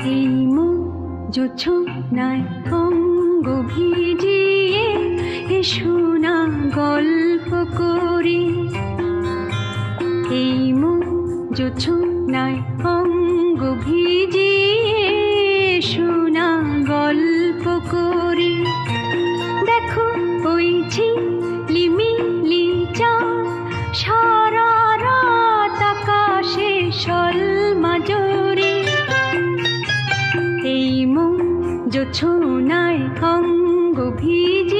এই মন জোছনায় অঙ্গ ভিজিয়ে এসো না গল্প করি। এই মন জোছনায় অঙ্গ ভিজিয়ে এসো না গল্প করি। দেখো ওই ঝিলিমিলি চাঁদ সারা রাত আকাশে সলমাজরি। এই মন জোছনায় অঙ্গ ভিজিয়ে